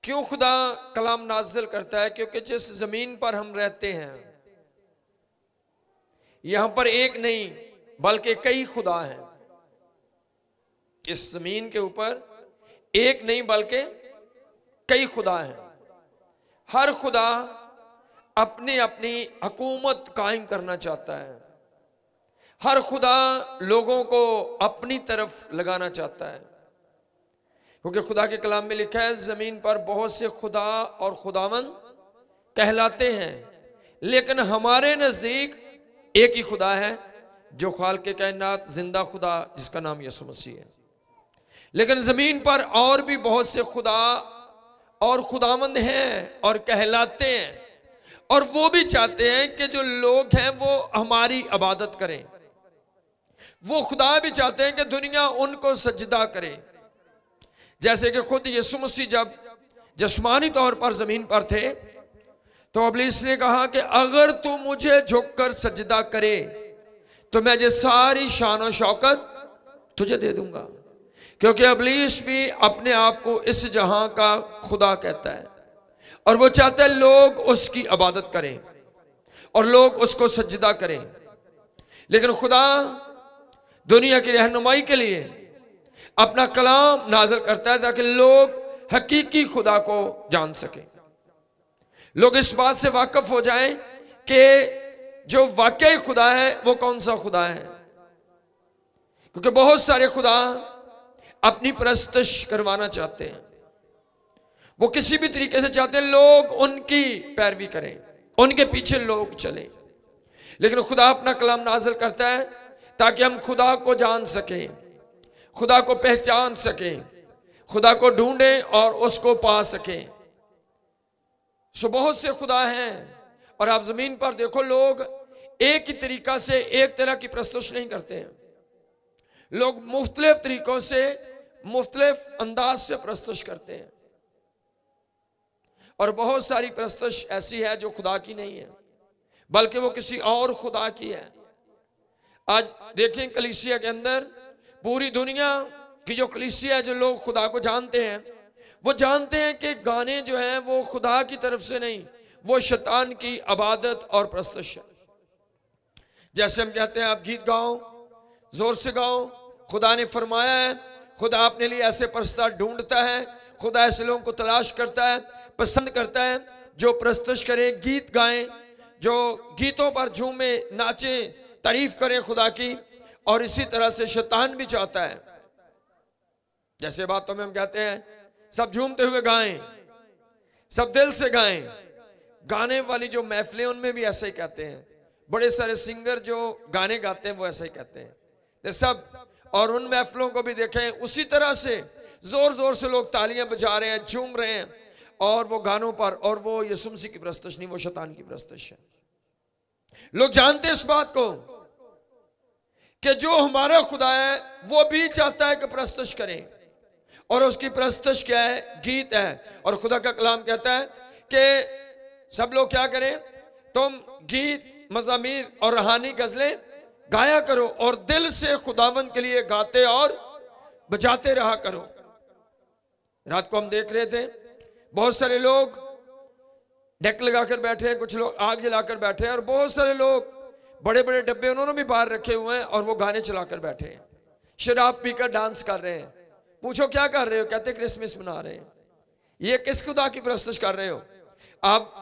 क्यों खुदा कलाम नाजिल करता है? क्योंकि जिस जमीन पर हम रहते हैं यहां पर एक नहीं बल्कि कई खुदा हैं। इस जमीन के ऊपर एक नहीं बल्कि कई खुदा हैं। हर खुदा अपनी अपनी हुकूमत कायम करना चाहता है। हर खुदा लोगों को अपनी तरफ लगाना चाहता है, क्योंकि खुदा के कलाम में लिखा है जमीन पर बहुत से खुदा और खुदावंद कहलाते हैं, लेकिन हमारे नजदीक एक ही खुदा है जो खालिक़ कायनात जिंदा खुदा जिसका नाम यीशु मसीह है। लेकिन जमीन पर और भी बहुत से खुदा और खुदावंद हैं और कहलाते हैं, और वो भी चाहते हैं कि जो लोग हैं वो हमारी इबादत करें। वो खुदा भी चाहते हैं कि दुनिया उनको सजदा करे। जैसे कि खुद यीशु मसीह जब जिस्मानी तौर पर जमीन पर थे तो इब्लीस ने कहा कि अगर तू मुझे झुककर सजदा करे तो मैं ये सारी शान और शौकत तुझे दे दूंगा, क्योंकि इब्लीस भी अपने आप को इस जहां का खुदा कहता है और वो चाहता है लोग उसकी इबादत करें और लोग उसको सजदा करें। लेकिन खुदा दुनिया की रहनुमाई के लिए अपना कलाम नाज़िल करता है ताकि लोग हकीकी खुदा को जान सकें। लोग इस बात से वाकिफ हो जाएं कि जो वाकई खुदा है वो कौन सा खुदा है, क्योंकि बहुत सारे खुदा अपनी परस्तिश करवाना चाहते हैं। वो किसी भी तरीके से चाहते हैं लोग उनकी पैरवी करें, उनके पीछे लोग चलें। लेकिन खुदा अपना कलाम नाज़िल करता है ताकि हम खुदा को जान सकें, खुदा को पहचान सकें, खुदा को ढूंढें और उसको पा सकें। सो बहुत से खुदा हैं और आप जमीन पर देखो लोग एक ही तरीका से एक तरह की प्रस्तुत नहीं करते हैं। लोग मुख्तलिफ तरीकों से मुख्तलिफ अंदाज से प्रस्तुत करते हैं, और बहुत सारी प्रस्तुत ऐसी है जो खुदा की नहीं है बल्कि वो किसी और खुदा की है। आज देखें कलीसिया के अंदर पूरी दुनिया की जो कलीसिया है, जो लोग खुदा को जानते हैं वो जानते हैं कि गाने जो हैं वो खुदा की तरफ से नहीं, वो शैतान की इबादत और प्रस्तुत है। जैसे हम कहते हैं आप गीत गाओ, जोर से गाओ, खुदा ने फरमाया है, खुदा अपने लिए ऐसे प्रस्ताव ढूंढता है, खुदा ऐसे लोगों को तलाश करता है, पसंद करता है जो प्रस्तुत करें, गीत गाएं, जो गीतों पर झूमे, नाचे, तारीफ करें खुदा की। और इसी तरह से शैतान भी चाहता है, जैसे बातों में हम कहते हैं सब झूमते हुए गाएं, सब दिल से गाएं। गाने वाली जो महफिलें उनमें भी ऐसा ही कहते हैं, बड़े सारे सिंगर जो गाने गाते हैं वो ऐसा ही कहते हैं सब। और उन महफिलों को भी देखें उसी तरह से जोर जोर से लोग तालियां बजा रहे हैं, झूम रहे हैं, और वो गानों पर, और वो यीशु मसीह की प्रस्तुत नहीं, वो शैतान की प्रस्तुत है। लोग जानते हैं इस बात को कि जो हमारा खुदा है वो भी चाहता है कि प्रस्तुत करें, और उसकी प्रस्तुत क्या है? गीत है। और खुदा का कलाम कहता है कि सब लोग क्या करें? तुम गीत, मज़ामीर और रूहानी गजलें गाया करो और दिल से खुदावंद के लिए गाते और बजाते रहा करो। रात को हम देख रहे थे बहुत सारे लोग डेक लगाकर बैठे हैं, कुछ लोग आग जलाकर बैठे हैं, और बहुत सारे लोग बड़े बड़े डब्बे उन्होंने भी बाहर रखे हुए हैं और वो गाने चलाकर बैठे हैं, शराब पीकर डांस कर रहे हैं। पूछो क्या कर रहे हो? कहते क्रिसमस मना रहे हैं। ये किस खुदा की प्रस्तुत कर रहे हो? आप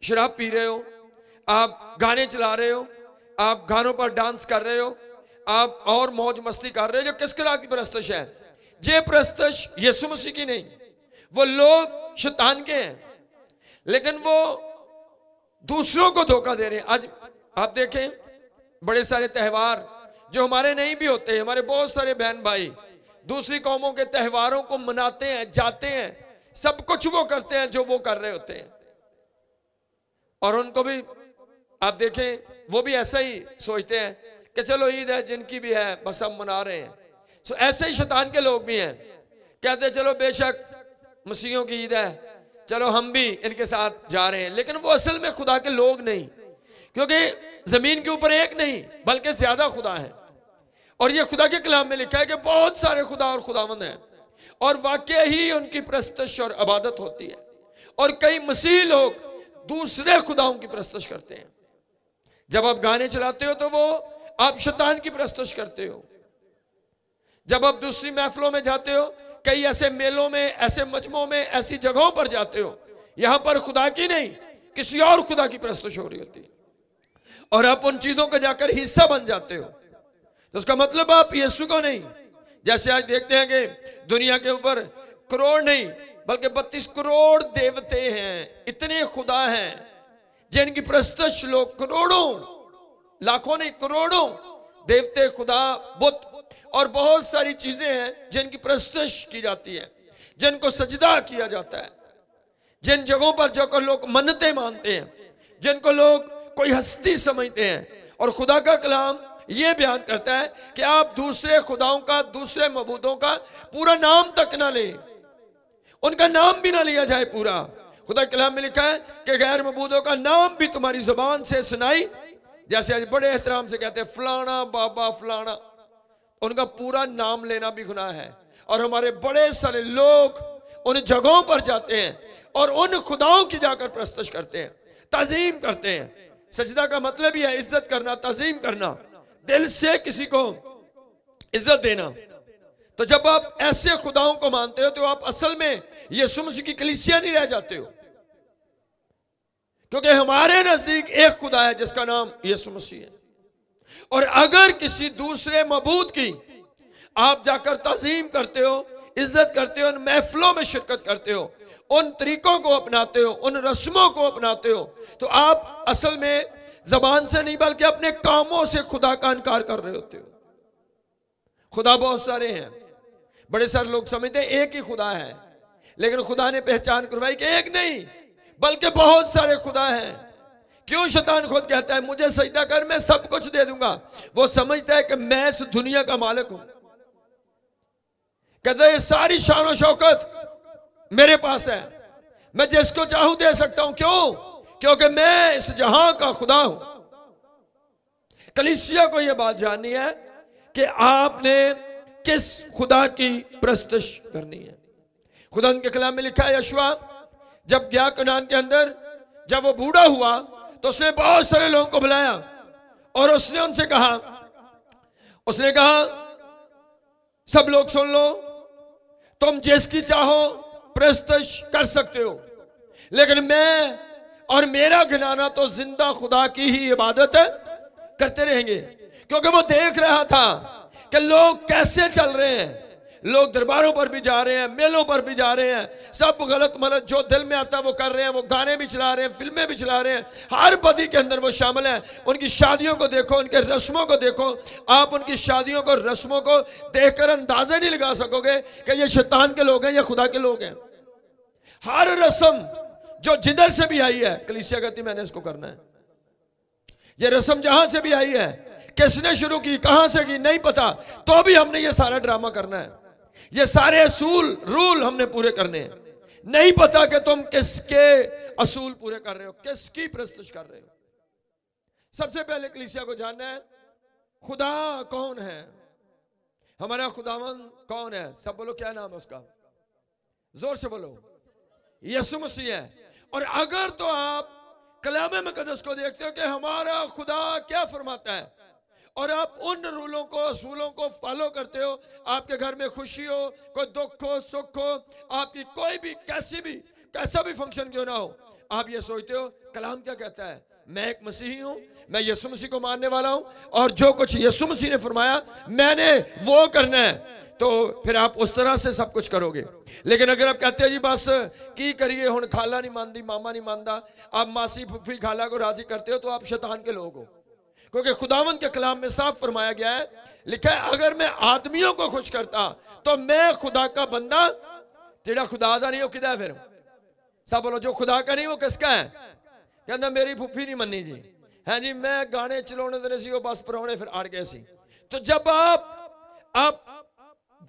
शराब पी रहे हो, आप गाने चला रहे हो, आप गानों पर डांस कर रहे हो, आप और मौज मस्ती कर रहे हो। जो किस खुदा की प्रस्तुत है? ये प्रस्तुत यीशु मसीह की नहीं, वो लोग शैतान के हैं, लेकिन वो दूसरों को धोखा दे रहे हैं। आज आप देखें बड़े सारे त्यौहार जो हमारे नहीं भी होते, हमारे बहुत सारे बहन भाई दूसरी कौमों के त्योहारों को मनाते हैं, जाते हैं, सब कुछ वो करते हैं जो वो कर रहे होते हैं, और उनको भी आप देखें वो भी ऐसा ही सोचते हैं कि चलो ईद है, जिनकी भी है बस हम मना रहे हैं। सो ऐसे ही शैतान के लोग भी हैं, कहते हैं चलो बेशक मसीहियों की ईद है, चलो हम भी इनके साथ जा रहे हैं, लेकिन वो असल में खुदा के लोग नहीं, क्योंकि जमीन के ऊपर एक नहीं बल्कि ज्यादा खुदा है। और ये खुदा के कलाम में लिखा है कि बहुत सारे खुदा और खुदावंद हैं, और वाकई ही उनकी प्रस्तश और इबादत होती है। और कई मसीह लोग दूसरे खुदाओं की प्रस्तश करते हैं। जब आप गाने चलाते हो तो वो आप शैतान की प्रस्तश करते हो। जब आप दूसरी महफिलों में जाते हो, कई ऐसे मेलों में, ऐसे मजमों में, ऐसी जगहों पर जाते हो, यहां पर खुदा की नहीं किसी और खुदा की प्रस्तुत हो रही होती है, और आप उन चीजों का जाकर हिस्सा बन जाते हो। तो उसका मतलब आप यीशु को नहीं, जैसे आज देखते हैं कि दुनिया के ऊपर करोड़ नहीं बल्कि 32 करोड़ देवते हैं, इतने खुदा हैं जिनकी प्रस्तुत लोग करोड़ों, लाखों नहीं करोड़ों देवते, खुदा, बुत और बहुत सारी चीजें हैं जिनकी प्रस्तुत की जाती है, जिनको सजदा किया जाता है, जिन जगहों पर जाकर लोग मन्नतें मानते हैं, जिनको लोग कोई हस्ती समझते हैं। और खुदा का कलाम यह बयान करता है कि आप दूसरे खुदाओं का, दूसरे मबूदों का पूरा नाम तक ना लें, उनका नाम भी ना लिया जाए पूरा। खुदा के कलाम में लिखा है कि गैर मबूदों का नाम भी तुम्हारी जुबान से सुनाई, जैसे आज बड़े एहतराम से कहते हैं फलाना बाबा फलाना, उनका पूरा नाम लेना भी गुनाह है। और हमारे बड़े सारे लोग उन जगहों पर जाते हैं और उन खुदाओं की जाकर प्रस्तुत करते हैं, ताजीम करते हैं। सजदा का मतलब ही है इज्जत करना, ताजीम करना, दिल से किसी को इज्जत देना। तो जब आप ऐसे खुदाओं को मानते हो तो आप असल में यीशु मसीह की कलीसिया नहीं रह जाते हो, क्योंकि हमारे नजदीक एक खुदा है जिसका नाम यीशु मसीह है। और अगर किसी दूसरे मबूद की आप जाकर ताजीम करते हो, इज्जत करते हो, उन महफिलों में शिरकत करते हो, उन तरीकों को अपनाते हो, उन रस्मों को अपनाते हो, तो आप असल में जबान से नहीं बल्कि अपने कामों से खुदा का इनकार कर रहे होते हो। खुदा बहुत सारे हैं, बड़े सारे लोग समझते हैं एक ही खुदा है, लेकिन खुदा ने पहचान करवाई कि एक नहीं बल्कि बहुत सारे खुदा हैं। क्यों? शैतान खुद कहता है मुझे सजदा कर, मैं सब कुछ दे दूंगा। वो समझता है कि मैं इस दुनिया का मालिक हूं, कहता है सारी शान और शौकत मेरे पास है, मैं जिसको चाहूं दे सकता हूं। क्यों? क्योंकि मैं इस जहां का खुदा हूं। कलीसिया को यह बात जाननी है कि आपने किस खुदा की प्रस्तुत करनी है। खुदा के कलाम में लिखा है, यशुआ जब गया कनान के अंदर, जब वो बूढ़ा हुआ तो उसने बहुत सारे लोगों को बुलाया और उसने उनसे कहा, उसने कहा सब लोग सुन लो, तुम जिसकी चाहो प्रस्तुत कर सकते हो, लेकिन मैं और मेरा घराना तो जिंदा खुदा की ही इबादत करते रहेंगे। क्योंकि वो देख रहा था कि लोग कैसे चल रहे हैं, लोग दरबारों पर भी जा रहे हैं, मेलों पर भी जा रहे हैं, सब गलत मलत जो दिल में आता है वो कर रहे हैं, वो गाने भी चला रहे हैं, फिल्में भी चला रहे हैं, हर बदी के अंदर वो शामिल हैं। उनकी शादियों को देखो, उनके रस्मों को देखो, आप उनकी शादियों को, रस्मों को देखकर अंदाजा नहीं लगा सकोगे कि ये शैतान के लोग हैं या खुदा के लोग हैं। हर रस्म जो जिधर से भी आई है, कलीसिया कहती मैंने इसको करना है। ये रस्म जहां से भी आई है, किसने शुरू की, कहां से की, नहीं पता, तो भी हमने ये सारा ड्रामा करना है, ये सारे असूल रूल हमने पूरे करने हैं। नहीं पता कि तुम किसके असूल पूरे कर रहे हो, किसकी प्रस्तुत कर रहे हो। सबसे पहले कलीसिया को जानना है खुदा कौन है, हमारा खुदावन कौन है। सब बोलो क्या नाम है उसका, जोर से बोलो, यीशु मसीह है। और अगर तो आप कलाम मुकद्दस को देखते हो कि हमारा खुदा क्या फरमाता है और आप उन रूलों को, असूलों को फॉलो करते हो, आपके घर में खुशी हो, कोई दुख हो, सुख हो, आपकी कोई भी कैसा भी फंक्शन क्यों ना हो, आप ये सोचते हो कलाम क्या कहता है, मैं एक मसीही हूं, मैं यीशु मसीह को मानने वाला हूं और जो कुछ यीशु मसीह ने फरमाया मैंने वो करना है, तो फिर आप उस तरह से सब कुछ करोगे। लेकिन अगर आप कहते हो जी बस की करिए, हुण खाला नहीं मानती, मामा नहीं मानता, आप मासी फुफी खाला को राजी करते हो, तो आप शैतान के लोग हो। क्योंकि खुदावंद के कलाम में साफ फरमाया गया है, लिखा है अगर मैं आदमियों को खुश करता तो मैं खुदा का बंदा, जेड़ा खुदा दा नहीं वो किदा है फिर, सब बोलो जो खुदा का नहीं वो किसका है। कहता मेरी फुफी नहीं मन्नी जी, है जी मैं गाने चलाने देने सी, वो बस परौने फिर अड़ गए सी। तो जब आप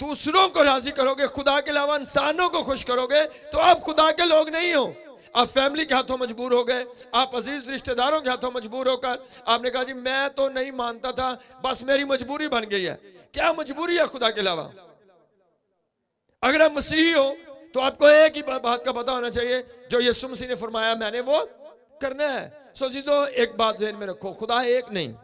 दूसरों को राजी करोगे, खुदा के अलावा इंसानों को खुश करोगे, तो आप खुदा के लोग नहीं हो। आप फैमिली के हाथों मजबूर हो गए, आप अजीज रिश्तेदारों के हाथों मजबूर होकर आपने कहा जी मैं तो नहीं मानता था, बस मेरी मजबूरी बन गई है। क्या मजबूरी है खुदा के अलावा? अगर आप मसीही हो तो आपको एक ही बात का पता होना चाहिए, जो यीशु मसीह ने फरमाया मैंने वो करना है। सो चीजों एक बात ज़हन में रखो, खुदा एक नहीं,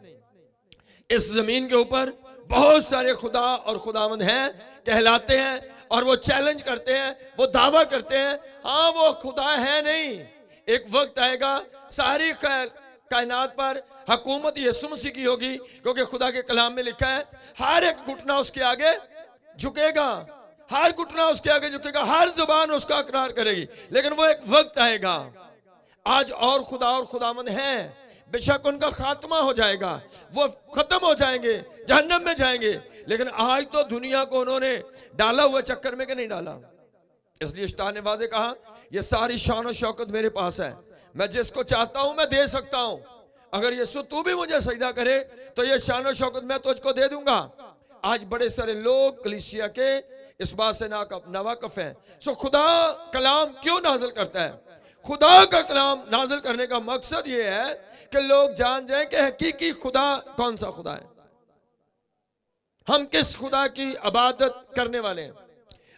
इस जमीन के ऊपर बहुत सारे खुदा और खुदावंद हैं, कहलाते हैं, और वो चैलेंज करते हैं, वो दावा करते हैं हाँ वो खुदा है नहीं। एक वक्त आएगा सारी कायनात पर हुकूमत यीशु मसीह की होगी, क्योंकि खुदा के कलाम में लिखा है हर एक घुटना उसके आगे झुकेगा, हर घुटना उसके आगे झुकेगा, हर जुबान उसका इकरार करेगी। लेकिन वो एक वक्त आएगा, आज और खुदा और खुदावंद हैं, बेशक उनका खात्मा हो जाएगा, वो खत्म हो जाएंगे, जहन्नम में जाएंगे, लेकिन आज तो दुनिया को उन्होंने डाला हुआ चक्कर में कि नहीं डाला। इसलिए शैतान ने वादे कहा ये सारी शान और शौकत मेरे पास है, मैं जिसको चाहता हूं मैं दे सकता हूं, अगर यीशु तू भी मुझे सजदा करे तो ये शान और शौकत मैं तुझको दे दूंगा। आज बड़े सारे लोग कलीसिया के इस बात से नावाकिफ हैं। सो खुदा कलाम क्यों नाजिल करता है? खुदा का कलाम नाजिल करने का मकसद ये है कि लोग जान जाएं कि हकीकी खुदा कौन सा खुदा है, हम किस खुदा की इबादत करने वाले हैं।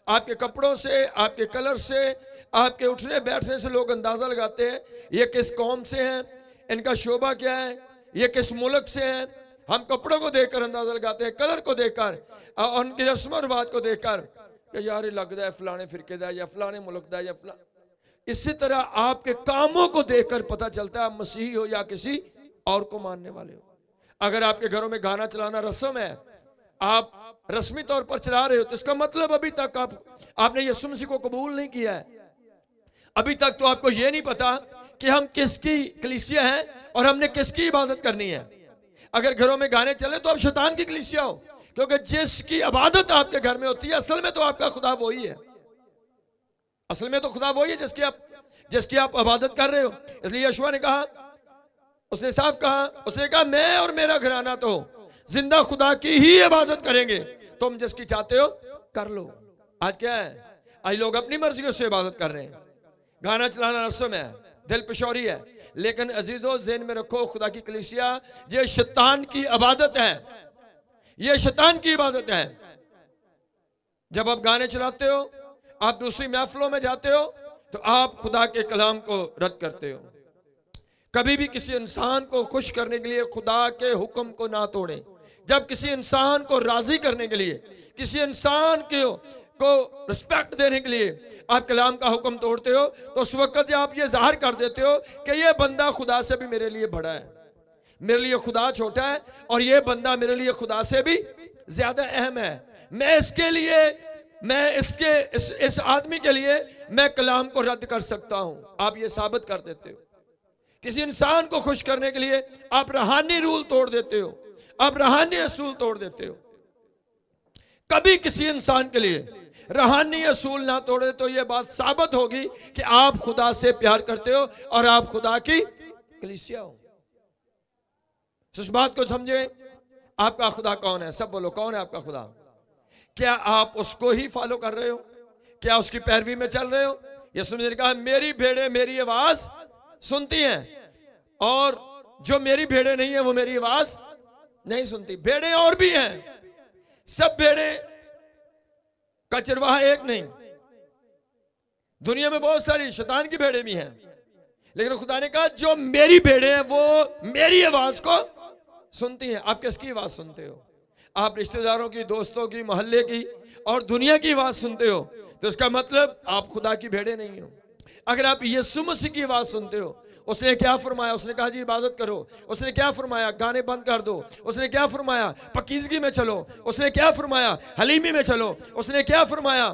आपके कपड़ों से, आपके कलर से, आपके उठने बैठने से लोग अंदाजा लगाते हैं ये किस कौम से हैं, इनका शोभा क्या है, ये किस मुल्क से हैं। हम कपड़ों को देखकर अंदाजा लगाते हैं, कलर को देखकर और उनकी रस्म रिवाज को देखकर कि यार ये लगता है फलाने फिरके दा या फलाने मुल्क दा या फला। इसी तरह आपके कामों को देखकर पता चलता है आप मसीही हो या किसी और को मानने वाले हो। अगर आपके घरों में गाना चलाना रस्म है, आप रस्मी तौर पर चला रहे हो, तो इसका मतलब अभी तक आपने यीशु मसीह को कबूल नहीं किया है। अभी तक तो आपको यह नहीं पता कि हम किसकी कलीसिया हैं और हमने किसकी इबादत करनी है। अगर घरों में गाने चले तो आप शैतान की कलीसिया हो, क्योंकि जिसकी इबादत आपके घर में होती है असल में तो आपका खुदा वही है, असल में तो खुदा वही है जिसकी आप इबादत कर रहे हो। इसलिए यहोशू ने कहा, उसने साफ कहा, उसने कहा मैं और मेरा घराना तो जिंदा खुदा की ही इबादत करेंगे, तुम जिसकी चाहते हो कर लो। आज क्या है, आज लोग अपनी मर्जी से इबादत कर रहे हैं, गाना चलाना रस्म है, दिल पिशौरी है। लेकिन अजीजों ज़हन में रखो खुदा की कलीसिया ये शैतान की इबादत है, ये शैतान की इबादत है। जब आप गाने चलाते हो, आप दूसरी महफिलों में जाते हो, तो आप खुदा के कलाम को रद्द करते हो। कभी भी किसी इंसान को खुश करने के लिए खुदा के हुक्म को ना तोड़ें। जब किसी इंसान को राजी करने के लिए, किसी इंसान को रिस्पेक्ट देने के लिए आप कलाम का हुक्म तोड़ते हो, तो उस वक्त आप ये जाहिर कर देते हो कि ये बंदा खुदा से भी मेरे लिए बड़ा है, मेरे लिए खुदा छोटा है, और ये बंदा मेरे लिए खुदा से भी ज्यादा अहम है। मैं इसके लिए, मैं इस आदमी के लिए मैं कलाम को रद्द कर सकता हूं। आप ये साबित कर देते हो। किसी इंसान को खुश करने के लिए आप रूहानी रूल तोड़ देते हो, आप रूहानी असूल तोड़ देते हो। कभी किसी इंसान के लिए रूहानी असूल ना तोड़े तो यह बात साबित होगी कि आप खुदा से प्यार करते हो और आप खुदा की कलीसिया हो। इस बात को समझे, आपका खुदा कौन है? सब बोलो, कौन है आपका खुदा? क्या आप उसको ही फॉलो कर रहे हो? क्या उसकी पैरवी में चल रहे हो? यीशु ने कहा मेरी भेड़ें मेरी आवाज सुनती हैं, और जो मेरी भेड़ें नहीं है वो मेरी आवाज नहीं सुनती। भेड़ें और भी हैं, सब भेड़ें का चरवाहा एक नहीं। दुनिया में बहुत सारी शैतान की भेड़ें भी हैं, लेकिन खुदा ने कहा जो मेरी भेड़ें हैं वो मेरी आवाज को सुनती हैं। आप किसकी आवाज सुनते हो? आप रिश्तेदारों की, दोस्तों की, मोहल्ले की और दुनिया की आवाज सुनते हो, तो इसका मतलब आप खुदा की भेड़ें नहीं हो। अगर आप यीशु मसीह की आवाज सुनते हो, उसने क्या फरमाया? उसने कहा जी इबादत करो। उसने क्या फरमाया? गाने बंद कर दो। उसने क्या फरमाया? पकीज़गी में चलो। उसने क्या फरमाया? हलीमी में चलो। उसने क्या फरमाया?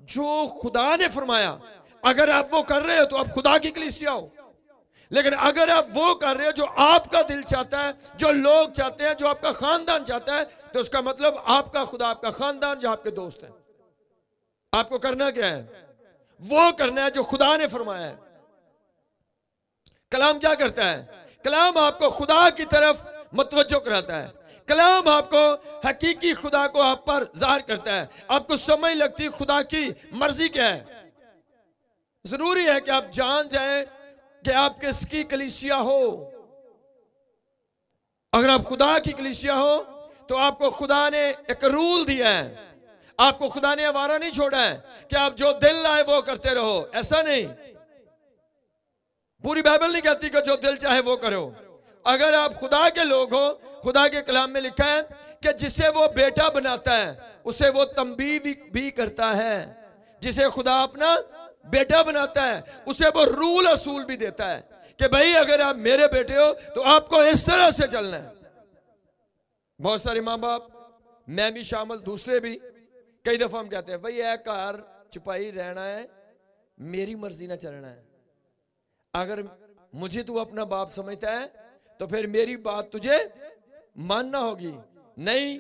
जो खुदा ने फरमाया, अगर आप वो कर रहे हो तो आप खुदा की कलीसिया हो। लेकिन अगर आप वो कर रहे हो जो आपका दिल चाहता है, जो लोग चाहते हैं, जो आपका खानदान चाहता है, तो उसका मतलब आपका खुदा, आपका खानदान, जो आपके दोस्त हैं, आपको करना क्या है? वो करना है जो खुदा ने फरमाया है। कलाम क्या करता है? कलाम आपको खुदा की तरफ मुतवज्जो कराता है। कलाम आपको हकीकी खुदा को आप पर जाहिर करता है। आपको समझ लगती है खुदा की मर्जी क्या है। जरूरी है कि आप जान जाएं कि आप किसकी कलीसिया हो। अगर आप खुदा की कलीसिया हो तो आपको खुदा ने एक रूल दिया है, आपको खुदा ने आवारा नहीं छोड़ा है कि आप जो दिल आए वो करते रहो, ऐसा नहीं। पूरी बाइबल नहीं कहती कि जो दिल चाहे वो करो। अगर आप खुदा के लोग हो, खुदा के कलाम में लिखा है कि जिसे वो बेटा बनाता है उसे वो तंबीह भी करता है। जिसे खुदा अपना बेटा बनाता है उसे वो रूल असूल भी देता है कि भाई अगर आप मेरे बेटे हो तो आपको इस तरह से चलना है। बहुत सारे माँ बाप, मैं भी शामिल, दूसरे भी, कई दफा हम कहते हैं भाई यह घर छुपाई रहना है, मेरी मर्जी ना चलना है। अगर मुझे तू अपना बाप समझता है तो फिर मेरी बात तुझे मानना होगी। नहीं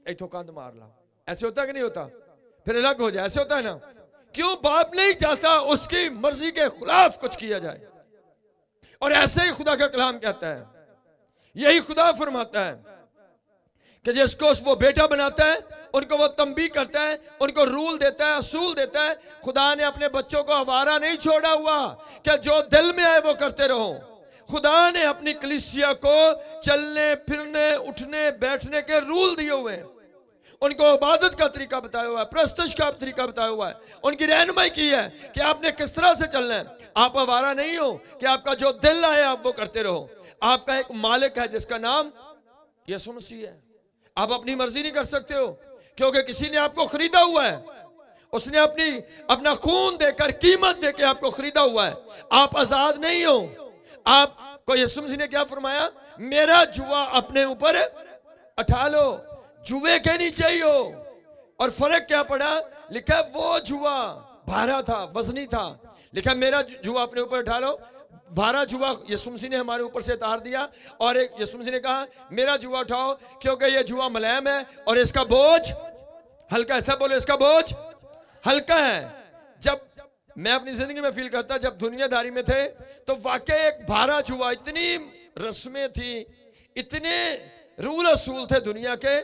एक तो कंध मार ला, ऐसे होता कि नहीं होता? फिर अलग हो जाए, ऐसे होता है ना? क्यों? बाप नहीं चाहता उसकी मर्जी के खिलाफ कुछ किया जाए। और ऐसे ही खुदा का कलाम कहता है, यही खुदा फरमाता है कि जिसको वो बेटा बनाता है उनको वो तंबीह करता है, उनको रूल देता है, असूल देता है। खुदा ने अपने बच्चों को आवारा नहीं छोड़ा हुआ कि जो दिल में आए वो करते रहो। खुदा ने अपनी कलीसिया को चलने फिरने उठने बैठने के रूल दिए हुए हैं, उनको इबादत का तरीका बताया हुआ है, प्रस्तुत का तरीका बताया हुआ है, उनकी रहनुमाई की है कि आपने किस तरह से चलना है। आप आवारा नहीं हो कि आपका जो दिल आए आप वो करते रहो। आपका एक मालिक है जिसका नाम यीशु मसीह है। आप अपनी मर्जी नहीं कर सकते हो क्योंकि किसी ने आपको खरीदा हुआ है। उसने अपना खून देकर, कीमत देकर आपको खरीदा हुआ है। आप आजाद नहीं हो। आपको यीशु मसीह ने क्या फरमाया? मेरा जुआ अपने ऊपर उठा लो, जुए के नीचे ही हो। और फर्क क्या पड़ा? लिखा है वो जुआ भारा था, वजनी था। लिखा है मेरा जुआ अपने ऊपर उठा लो। भारा जुआ यीशु मसीह ने हमारे ऊपर से उतार दिया। और एक यीशु मसीह ने कहा मेरा जुआ उठाओ क्योंकि ये जुआ मुलायम है और इसका बोझ हल्का है। सब बोलो इसका बोझ हल्का है। जब मैं अपनी जिंदगी में फील करता, जब दुनियादारी में थे तो वाकई एक भारा जुआ, इतनी रस्में थी, इतने रूल असूल थे दुनिया के,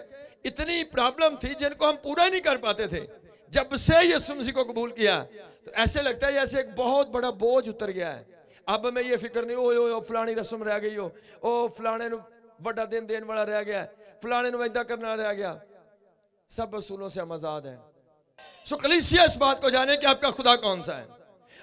इतनी प्रॉब्लम थी जिनको हम पूरा नहीं कर पाते थे। जब से यीशु मसीह को कबूल किया तो ऐसे लगता है जैसे एक बहुत बड़ा बोझ उतर गया है। अब मैं ये फिक्र नहीं ओ फलानी रस्म रह गई हो, ओ फलाने नु बड़ा दिन देने वाला रह गया, फलाने नु इदा करना रह गया। सब असूलों से हम आजाद हैं। सो कलीसिया इस बात को जाने कि आपका खुदा कौन सा है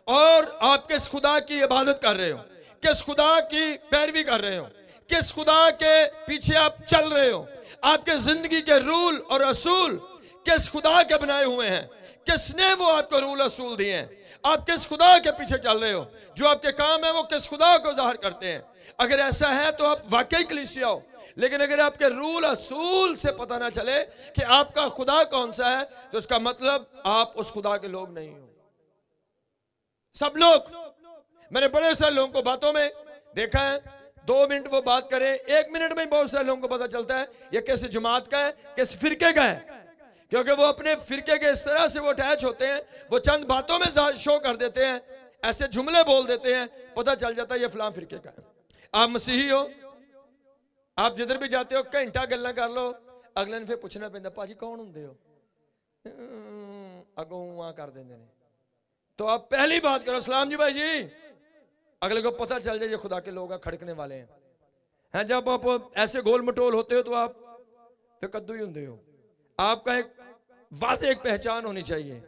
और आप किस खुदा की इबादत कर रहे हो, किस खुदा की पैरवी कर रहे हो, किस खुदा के पीछे आप चल रहे हो। आपके जिंदगी के रूल और असूल किस खुदा के बनाए हुए हैं, किसने वो आपको रूल असूल दिए हैं। आप किस खुदा के पीछे चल रहे हो, जो आपके काम है वो किस खुदा को जाहिर करते हैं। अगर ऐसा है तो आप वाकई कलीसिया हो। लेकिन अगर आपके रूल असूल से पता ना चले कि आपका खुदा कौन सा है तो इसका मतलब आप उस खुदा के लोग नहीं हो। सब लोग, मैंने बड़े सारे लोगों को बातों में देखा है, 2 मिनट वो बात करें, 1 मिनट में बहुत सारे लोगों को पता चलता है ये किस जमात का है, किस फिरके का है। क्योंकि वो अपने फिरके के इस तरह से वो अटैच होते हैं, वो चंद बातों में शो कर देते हैं, ऐसे जुमले बोल देते हैं, पता चल जाता है ये फलां फिरके का है। आप मसीही हो, आप जिधर भी जाते हो घंटा गल्ला कर लो, अगले ने फिर पूछना पैंदा भाजी कौन होंदे हो, अगों वहां कर देंगे ने। तो आप पहली बात करो सलाम जी भाई जी, अगले को पता चल जाए ये खुदा के लोग खड़कने वाले हैं। जब आप ऐसे गोल मटोल होते हो तो आप फिर कद्दू ही होंदे हो। आपका एक वाज़ेह एक पहचान होनी चाहिए।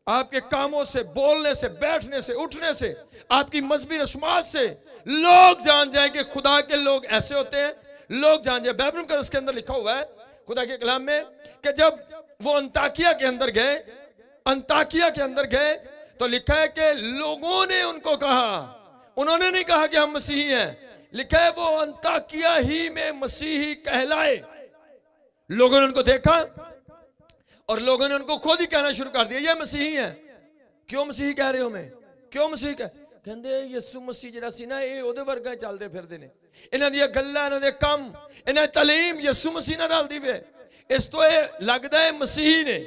आपके कामों से, बोलने से, बैठने से, उठने से, आपकी मजहबी रस्मात से लोग जान जाए कि खुदा के लोग ऐसे होते हैं। लोग जान जाए, बाइबल का इसके अंदर लिखा हुआ है खुदा के कलाम में कि जब वो अंताकिया के अंदर गए, अंताकिया के अंदर गए तो लिखा है कि लोगों ने उनको कहा, उन्होंने नहीं कहा कि हम मसीही हैं, लिखा है वो अंताकिया ही में मसीही कहलाए। लोगों ने उनको देखा और लोगों ने उनको खुद ही कहना शुरू कर दिया ये मसीही है। क्यों मसीही कह रहे हो, मैं क्यों मसीही कहते यीशु मसीह जिहड़ा सी ना ये ओदे वर्गा चलते फिरदे ने, इन्हां दी गल्लां, इन्हां दे काम, इन्हां दी तालीम यीशु मसीह नाल रलदी वे। इस तो ये लगदा है मसीही ने।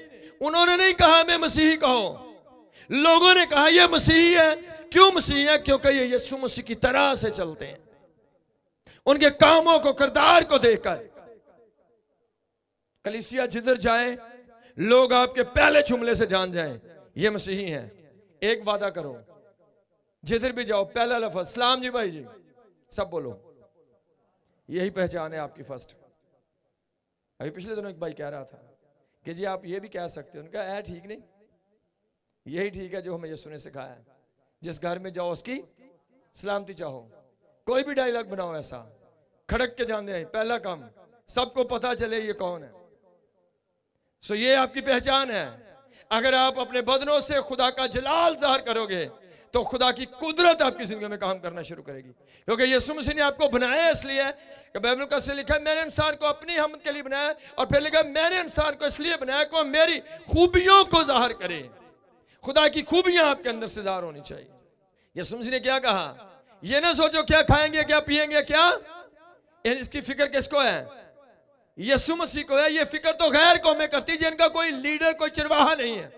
उन्होंने नहीं कहा मैं मसीही कहो, लोगों ने कहा ये मसीही है। क्यों मसीही है? क्योंकि ये यीशु मसीह की तरह से चलते हैं, उनके कामों को, किरदार को देखकर। कलीसिया जिधर जाए लोग आपके पहले जुमले से जान जाएं ये मसीही हैं। एक वादा करो, जिधर भी जाओ पहला लफ्ज सलाम जी भाई जी, सब बोलो, यही पहचान है आपकी फर्स्ट। अभी पिछले दिनों एक भाई कह रहा था कि जी आप ये भी कह सकते हो। उनका है ठीक नहीं, यही ठीक है जो हमें यीशु ने सिखाया है, जिस घर में जाओ उसकी सलामती चाहो। कोई भी डायलॉग बनाओ ऐसा, खड़क के जान दे, पहला काम सबको पता चले ये कौन है। सो ये आपकी पहचान है। अगर आप अपने बदनों से खुदा का जलाल ज़ाहिर करोगे तो खुदा की कुदरत आपकी जिंदगी में काम करना शुरू करेगी, क्योंकि यीशु मसीह ने आपको बनाया इसलिए कि बाइबल का से लिखा है मैंने इंसान को अपनी हमद के लिए बनाया, और फिर लिखा मैंने इंसान को इसलिए बनाया कि मेरी खूबियों को जाहिर करे। खुदा की खूबियां आपके अंदर से जाहिर होनी चाहिए। यीशु मसीह ने क्या कहा, ये ना सोचो क्या खाएंगे क्या पिएंगे क्या, इसकी फिक्र किसको है, यीशु मसीह को है। ये फिक्र तो गैर कौमें करती जिनका कोई लीडर कोई चरवाहा नहीं है।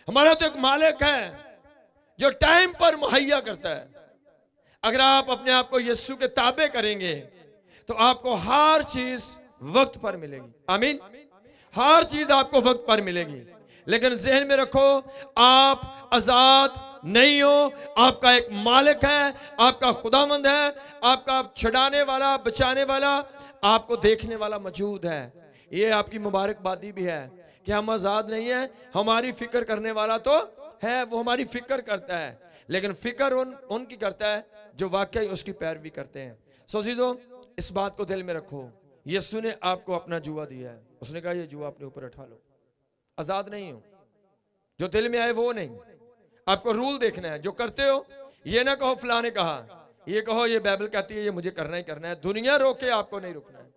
हमारा तो एक मालिक है जो टाइम पर मुहैया करता है। अगर आप अपने आप को यीशु के ताबे करेंगे तो आपको हर चीज वक्त पर मिलेगी। आमीन। हर चीज आपको वक्त पर मिलेगी, लेकिन जहन में रखो आप आजाद नहीं हो। आपका एक मालिक है, आपका खुदावंद है, आपका छुड़ाने वाला बचाने वाला आपको देखने वाला मौजूद है। ये आपकी मुबारकबादी भी है कि हम आजाद नहीं है। हमारी फिक्र करने वाला तो है, वो हमारी फिक्र करता है, लेकिन फिक्र उनकी करता है जो वाकई उसकी पैरवी करते हैं। सो चीजों इस बात को दिल में रखो, यीशु ने आपको अपना जुआ दिया है। उसने कहा ये जुआ अपने ऊपर उठा लो। आजाद नहीं हो, जो दिल में आए वो नहीं। आपको रूल देखना है, जो करते हो ये ना कहो फलां ने कहा, ये कहो ये बाइबल कहती है ये मुझे करना ही करना है। दुनिया रोके आपको नहीं रुकना है,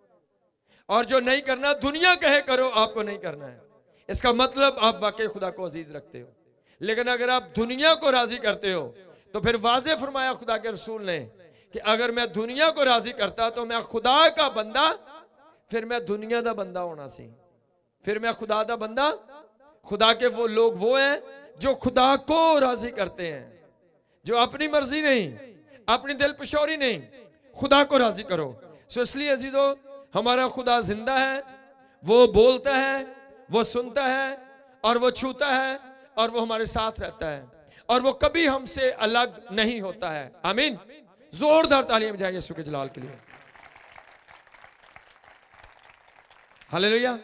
और जो नहीं करना दुनिया कहे करो आपको नहीं करना है। इसका मतलब आप वाकई खुदा को अजीज रखते हो। लेकिन अगर आप दुनिया को राजी करते हो तो फिर वाज़े फरमाया खुदा के रसूल ने कि अगर मैं दुनिया को राजी करता तो मैं खुदा का बंदा, फिर मैं दुनिया का बंदा होना सी, फिर मैं खुदा का बंदा। खुदा के वो लोग वो हैं जो खुदा को राजी करते हैं, जो अपनी मर्जी नहीं, अपनी दिल पशौरी नहीं, खुदा को राजी करो। सो इसलिए अजीजों हमारा खुदा जिंदा है, वो बोलता है, वो सुनता है, और वो छूता है, और वो हमारे साथ रहता है, और वो कभी हमसे अलग नहीं होता है। आमीन। जोरदार तालियां बजाइए यीशु के जलाल के लिए। हालेलुया।